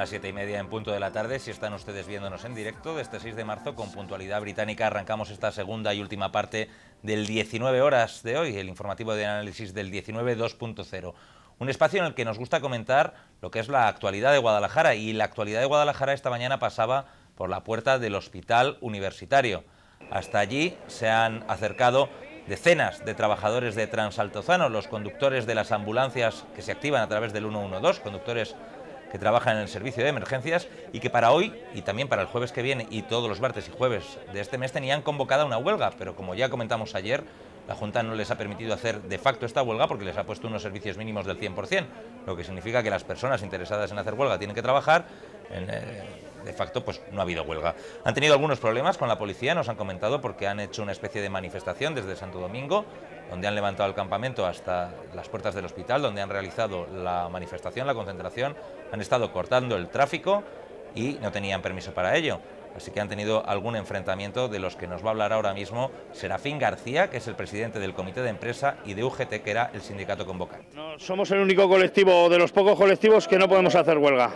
las 7:30 en punto de la tarde, si están ustedes viéndonos en directo. De este 6 de marzo, con puntualidad británica, arrancamos esta segunda y última parte del 19 horas de hoy, el informativo de análisis del 19 2.0. Un espacio en el que nos gusta comentar lo que es la actualidad de Guadalajara, y la actualidad de Guadalajara esta mañana pasaba por la puerta del Hospital Universitario. Hasta allí se han acercado decenas de trabajadores de Transaltozano, los conductores de las ambulancias que se activan a través del 112, conductores que trabajan en el servicio de emergencias y que para hoy y también para el jueves que viene y todos los martes y jueves de este mes tenían convocada una huelga, pero como ya comentamos ayer, la Junta no les ha permitido hacer de facto esta huelga porque les ha puesto unos servicios mínimos del 100%, lo que significa que las personas interesadas en hacer huelga tienen que trabajar. De facto, pues no ha habido huelga. Han tenido algunos problemas con la policía, nos han comentado, porque han hecho una especie de manifestación desde Santo Domingo, donde han levantado el campamento hasta las puertas del hospital, donde han realizado la manifestación, la concentración, han estado cortando el tráfico y no tenían permiso para ello. Así que han tenido algún enfrentamiento de los que nos va a hablar ahora mismo Serafín García, que es el presidente del comité de empresa, y de UGT, que era el sindicato convocante. No, somos el único colectivo de los pocos colectivos que no podemos hacer huelga.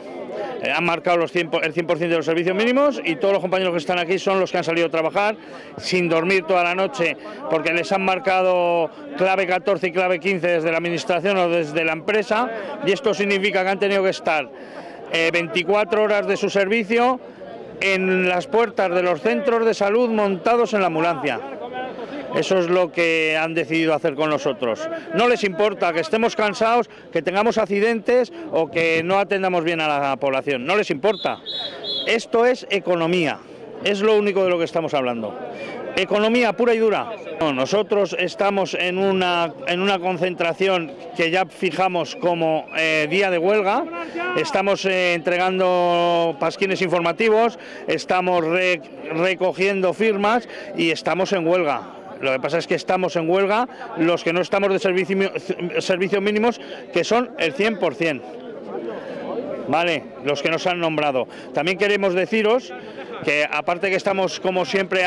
Han marcado el 100% de los servicios mínimos y todos los compañeros que están aquí son los que han salido a trabajar sin dormir toda la noche porque les han marcado clave 14 y clave 15 desde la administración o desde la empresa, y esto significa que han tenido que estar 24 horas de su servicio en las puertas de los centros de salud montados en la ambulancia. Eso es lo que han decidido hacer con nosotros. No les importa que estemos cansados, que tengamos accidentes o que no atendamos bien a la población. No les importa. Esto es economía. Es lo único de lo que estamos hablando. Economía pura y dura. No, nosotros estamos en una concentración que ya fijamos como día de huelga. Estamos entregando pasquines informativos, estamos recogiendo firmas y estamos en huelga. Lo que pasa es que estamos en huelga los que no estamos de servicios mínimos, que son el 100%. Vale, los que nos han nombrado. También queremos deciros que, aparte que estamos como siempre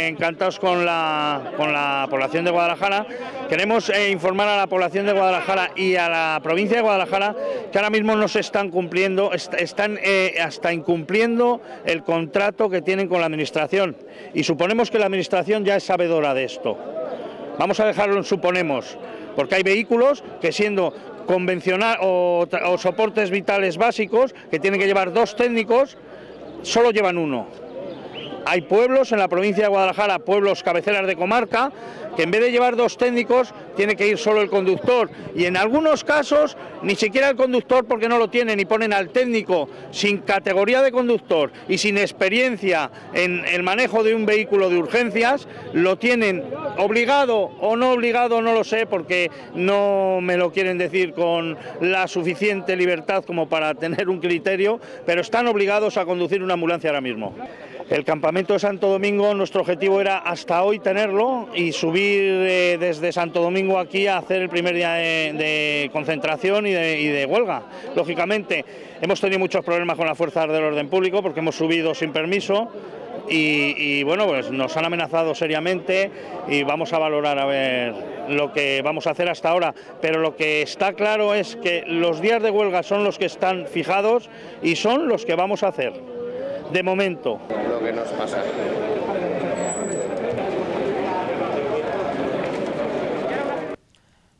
encantados con la población de Guadalajara, queremos informar a la población de Guadalajara y a la provincia de Guadalajara que ahora mismo no se están cumpliendo, están hasta incumpliendo el contrato que tienen con la administración, y suponemos que la administración ya es sabedora de esto. Vamos a dejarlo en suponemos, porque hay vehículos que, siendo convencional o soportes vitales básicos, que tienen que llevar 2 técnicos, solo llevan 1. Hay pueblos en la provincia de Guadalajara, pueblos cabeceras de comarca, que en vez de llevar 2 técnicos tiene que ir solo el conductor, y en algunos casos ni siquiera el conductor, porque no lo tienen, y ponen al técnico sin categoría de conductor y sin experiencia en el manejo de un vehículo de urgencias. Lo tienen obligado o no obligado, no lo sé, porque no me lo quieren decir con la suficiente libertad como para tener un criterio, pero están obligados a conducir una ambulancia ahora mismo. El campamento de Santo Domingo, nuestro objetivo era hasta hoy tenerlo y subir desde Santo Domingo aquí a hacer el primer día de concentración y de huelga. Lógicamente, hemos tenido muchos problemas con las fuerzas del orden público porque hemos subido sin permiso y bueno, pues nos han amenazado seriamente, y vamos a valorar a ver lo que vamos a hacer hasta ahora. Pero lo que está claro es que los días de huelga son los que están fijados y son los que vamos a hacer. De momento. Lo que nos pasa.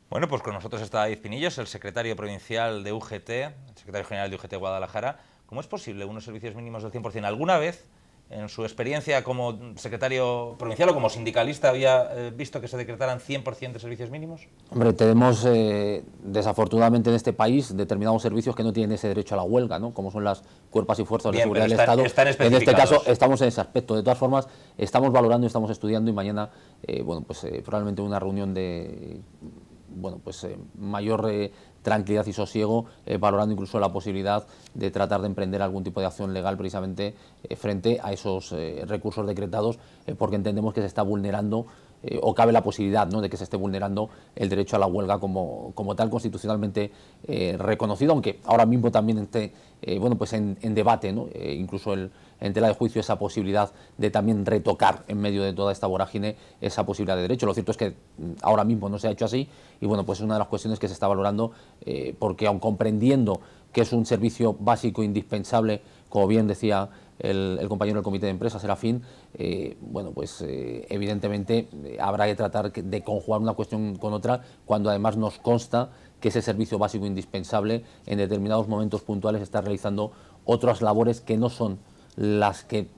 Bueno, pues con nosotros está David Pinillos, el secretario provincial de UGT, el secretario general de UGT Guadalajara. ¿Cómo es posible unos servicios mínimos del 100%? ¿Alguna vez, en su experiencia como secretario provincial o como sindicalista, había visto que se decretaran 100% de servicios mínimos? Hombre, tenemos desafortunadamente en este país determinados servicios que no tienen ese derecho a la huelga, ¿no? Como son las cuerpos y fuerzas de seguridad del Estado. En este caso estamos en ese aspecto. De todas formas, estamos valorando y estamos estudiando, y mañana probablemente una reunión de mayor tranquilidad y sosiego, valorando incluso la posibilidad de tratar de emprender algún tipo de acción legal precisamente frente a esos recursos decretados, porque entendemos que se está vulnerando o cabe la posibilidad, ¿no?, de que se esté vulnerando el derecho a la huelga como tal constitucionalmente reconocido, aunque ahora mismo también esté en debate, ¿no? Incluso en tela de juicio esa posibilidad de también retocar en medio de toda esta vorágine esa posibilidad de derecho. Lo cierto es que ahora mismo no se ha hecho así, y bueno, pues es una de las cuestiones que se está valorando, porque aun comprendiendo que es un servicio básico indispensable, como bien decía el compañero del comité de empresa, Serafín, bueno, pues evidentemente habrá que tratar de conjugar una cuestión con otra, cuando además nos consta que ese servicio básico indispensable en determinados momentos puntuales está realizando otras labores que no son las que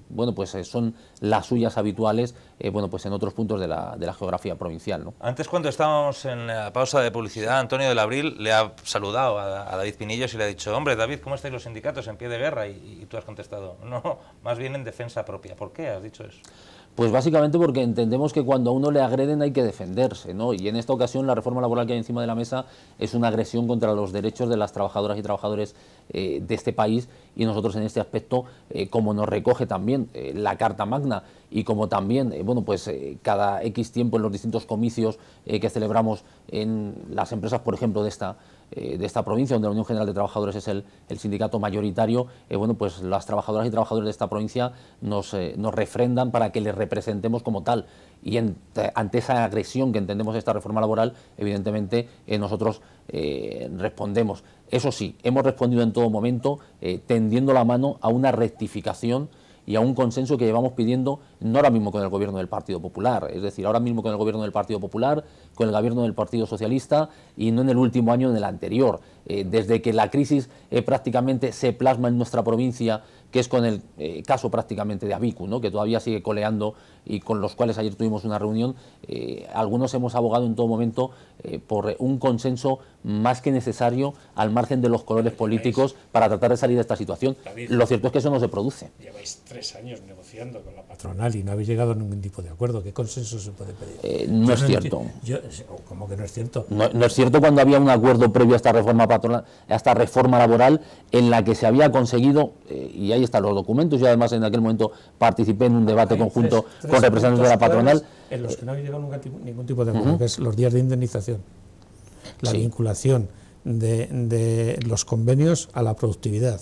bueno, pues son las suyas habituales, bueno, pues en otros puntos de la geografía provincial, ¿no? Antes, cuando estábamos en la pausa de publicidad, Antonio del Abril le ha saludado a David Pinillos y le ha dicho: hombre, David, ¿cómo estáis los sindicatos? ¿En pie de guerra? Y tú has contestado: no, más bien en defensa propia. ¿Por qué has dicho eso? Pues básicamente porque entendemos que cuando a uno le agreden hay que defenderse, ¿no? Y en esta ocasión la reforma laboral que hay encima de la mesa es una agresión contra los derechos de las trabajadoras y trabajadores de este país, y nosotros en este aspecto, como nos recoge también la Carta Magna, y como también, bueno, pues cada X tiempo en los distintos comicios que celebramos en las empresas, por ejemplo, de esta provincia, donde la Unión General de Trabajadores es el sindicato mayoritario, bueno, pues las trabajadoras y trabajadores de esta provincia nos refrendan para que les representemos como tal, y ante esa agresión que entendemos esta reforma laboral, evidentemente nosotros respondemos. Eso sí, hemos respondido en todo momento tendiendo la mano a una rectificación y a un consenso que llevamos pidiendo, no ahora mismo con el gobierno del Partido Popular, es decir, ahora mismo con el gobierno del Partido Popular, con el gobierno del Partido Socialista, y no en el último año, en el anterior. Desde que la crisis prácticamente se plasma en nuestra provincia, que es con el caso prácticamente de Abicu, ¿no?, que todavía sigue coleando y con los cuales ayer tuvimos una reunión, algunos hemos abogado en todo momento por un consenso más que necesario al margen de los colores políticos para tratar de salir de esta situación. David, lo cierto es que eso no se produce. Lleváis 3 años negociando con la patronal y no habéis llegado a ningún tipo de acuerdo. ¿Qué consenso se puede pedir? No es cierto. ¿Cómo que no es cierto? No es cierto cuando había un acuerdo previo a esta reforma patronal, a esta reforma laboral, en la que se había conseguido, y ahí están los documentos, y además en aquel momento participé en un debate conjunto con representantes de la patronal. En los que no habéis llegado ningún tipo de acuerdo, que es los días de indemnización, la vinculación de los convenios a la productividad,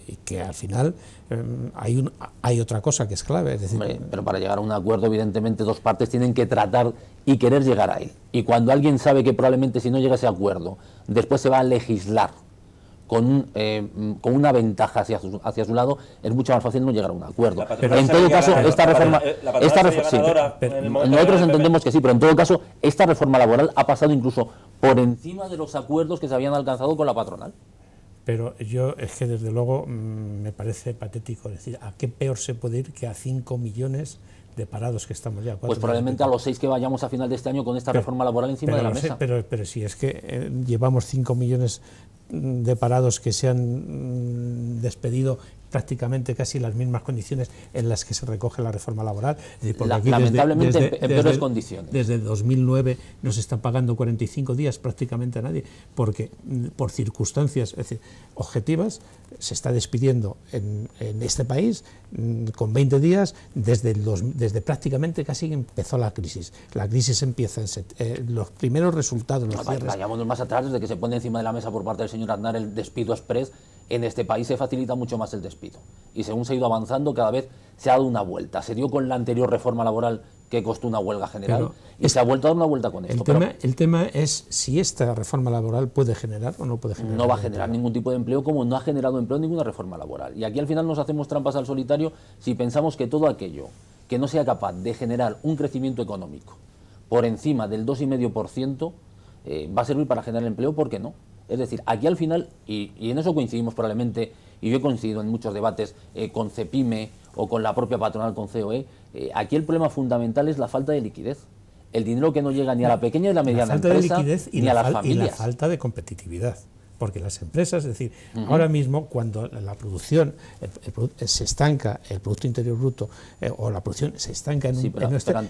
y que al final hay otra cosa que es clave, es decir, pero para llegar a un acuerdo, evidentemente, dos partes tienen que tratar y querer llegar a él, y cuando alguien sabe que probablemente si no llega a ese acuerdo después se va a legislar con una ventaja hacia su lado, es mucho más fácil no llegar a un acuerdo. Pero en todo caso, esta reforma, nosotros entendemos que sí, pero en todo caso, esta reforma laboral ha pasado incluso por encima de los acuerdos que se habían alcanzado con la patronal. Pero es que desde luego me parece patético, es decir, ¿a qué peor se puede ir que a 5 millones de parados que estamos ya? Pues probablemente a los 6 que vayamos a final de este año con esta reforma laboral encima de la mesa. Pero si es que llevamos 5 millones de parados que se han despedido prácticamente casi las mismas condiciones en las que se recoge la reforma laboral. Es decir, lamentablemente en peores condiciones. Desde 2009 no se están pagando 45 días prácticamente a nadie, porque por circunstancias, es decir, objetivas, se está despidiendo en este país con 20 días desde prácticamente casi que empezó la crisis. La crisis empieza en los primeros resultados. Vayámonos más atrás, desde que se pone encima de la mesa por parte del señor Aznar el despido express. En este país se facilita mucho más el despido, y según se ha ido avanzando cada vez se ha dado una vuelta. Se dio con la anterior reforma laboral, que costó una huelga general, y se ha vuelto a dar una vuelta con esto. El tema es si esta reforma laboral puede generar o no puede generar. No va a generar ningún tipo de empleo, como no ha generado empleo ninguna reforma laboral. Y aquí al final nos hacemos trampas al solitario si pensamos que todo aquello que no sea capaz de generar un crecimiento económico por encima del 2,5% va a servir para generar empleo. ¿Por qué no? Es decir, aquí al final, y en eso coincidimos probablemente, y yo he coincidido en muchos debates con CEPIME o con la propia patronal, con COE, aquí el problema fundamental es la falta de liquidez. El dinero que no llega ni a la pequeña y la mediana empresa, ni a las familias. Y la falta de competitividad. Porque las empresas, es decir, ahora mismo cuando la producción se estanca, el Producto Interior Bruto o la producción se estanca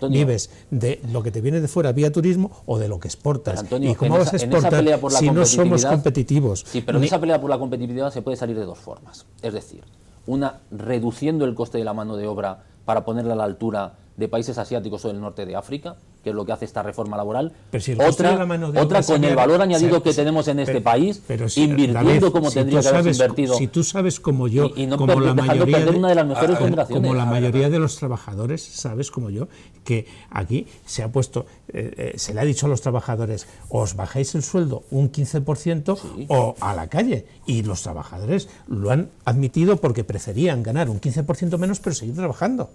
vives de lo que te viene de fuera vía turismo o de lo que exportas. Antonio, ¿y cómo vas a exportar si no somos competitivos? Sí, pero en esa pelea por la competitividad se puede salir de dos formas. Es decir, una, reduciendo el coste de la mano de obra para ponerla a la altura de países asiáticos o del norte de África, que es lo que hace esta reforma laboral. Si otra con el valor añadido que tenemos en este país, invirtiendo como tendría que haberse invertido. Si tú sabes como yo, y no como la mayoría una de las mejores generaciones. Como la mayoría de los trabajadores, sabes como yo, que aquí se ha puesto, se le ha dicho a los trabajadores, os bajáis el sueldo un 15% o a la calle. Y los trabajadores lo han admitido porque preferían ganar un 15% menos pero seguir trabajando.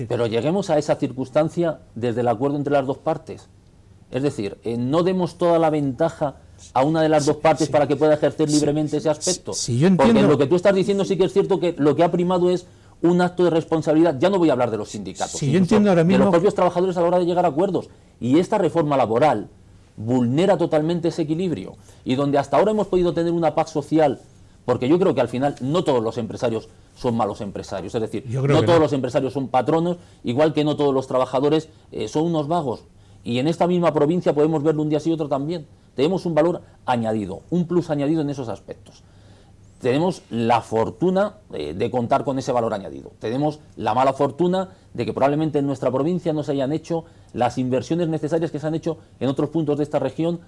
Pero lleguemos a esa circunstancia desde el acuerdo entre las dos partes. Es decir, no demos toda la ventaja a una de las dos partes para que pueda ejercer libremente ese aspecto. Yo entiendo. Porque lo que tú estás diciendo sí que es cierto que lo que ha primado es un acto de responsabilidad. Ya no voy a hablar de los sindicatos, yo entiendo ahora mismo de los propios trabajadores a la hora de llegar a acuerdos. Y esta reforma laboral vulnera totalmente ese equilibrio. Y donde hasta ahora hemos podido tener una paz social, porque yo creo que al final no todos los empresarios son malos empresarios, es decir, no todos los empresarios son patronos, igual que no todos los trabajadores son unos vagos. Y en esta misma provincia podemos verlo un día sí y otro también. Tenemos un valor añadido, un plus añadido en esos aspectos. Tenemos la fortuna de contar con ese valor añadido. Tenemos la mala fortuna de que probablemente en nuestra provincia no se hayan hecho las inversiones necesarias que se han hecho en otros puntos de esta región,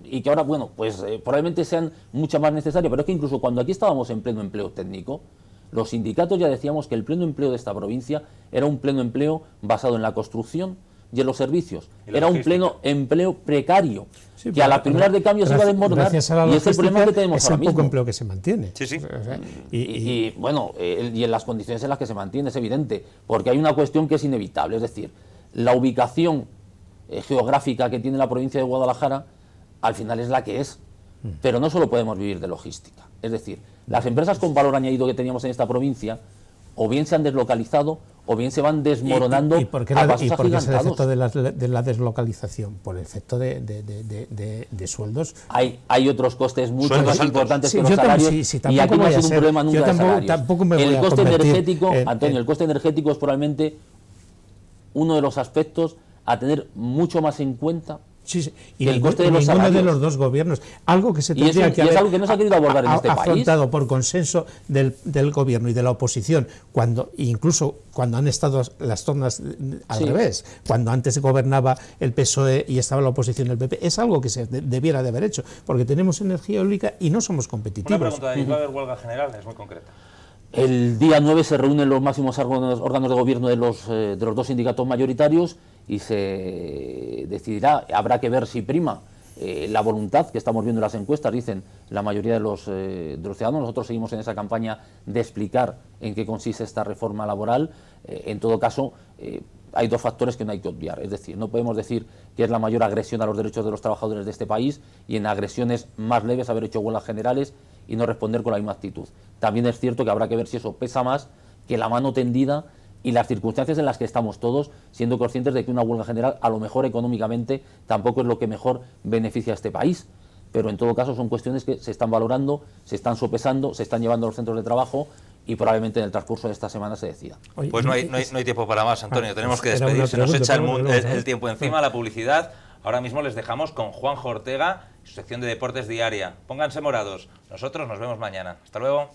y que ahora, bueno, pues probablemente sean muchas más necesarias, pero es que incluso cuando aquí estábamos en pleno empleo técnico, los sindicatos ya decíamos que el pleno empleo de esta provincia era un pleno empleo basado en la construcción y en los servicios. Era un pleno empleo precario, que a las primeras de cambio se va a desmoronar, y es el problema que tenemos ahora mismo. Es el poco empleo que se mantiene. Sí, sí. Y bueno, y en las condiciones en las que se mantiene, es evidente, porque hay una cuestión que es inevitable, es decir, la ubicación geográfica que tiene la provincia de Guadalajara al final es la que es, pero no solo podemos vivir de logística. Es decir, las empresas con valor añadido que teníamos en esta provincia o bien se han deslocalizado o bien se van desmoronando a pasos agigantados. ¿Y por qué es el efecto de la deslocalización? Por el efecto de sueldos. Hay otros costes mucho más importantes que los salarios, y aquí no ha sido un problema nunca de salarios. El coste energético, Antonio, el coste energético es probablemente uno de los aspectos a tener mucho más en cuenta. Y el coste de los salarios de los dos gobiernos, algo que se tendría que haber, es algo que no se ha querido abordar en este afrontado país, por consenso del gobierno y de la oposición, incluso cuando han estado las tornas al revés, cuando antes gobernaba el PSOE y estaba la oposición del PP, es algo que se debiera de haber hecho, porque tenemos energía eólica y no somos competitivos. Una pregunta, ¿y va a haber huelga general? Es muy concreta. El día 9 se reúnen los máximos órganos de gobierno de los dos sindicatos mayoritarios y se decidirá, habrá que ver si prima la voluntad que estamos viendo en las encuestas, dicen la mayoría de los ciudadanos. Nosotros seguimos en esa campaña de explicar en qué consiste esta reforma laboral. En todo caso, hay dos factores que no hay que obviar, es decir, no podemos decir que es la mayor agresión a los derechos de los trabajadores de este país y en agresiones más leves haber hecho huelgas generales y no responder con la misma actitud. También es cierto que habrá que ver si eso pesa más que la mano tendida y las circunstancias en las que estamos todos, siendo conscientes de que una huelga general a lo mejor económicamente tampoco es lo que mejor beneficia a este país, pero en todo caso son cuestiones que se están valorando, se están sopesando, se están llevando a los centros de trabajo y probablemente en el transcurso de esta semana se decida. Pues no hay tiempo para más, Antonio, tenemos que despedir, se nos echa el tiempo encima, la publicidad. Ahora mismo les dejamos con Juanjo Ortega, su sección de Deportes Diaria. Pónganse morados, nosotros nos vemos mañana. Hasta luego.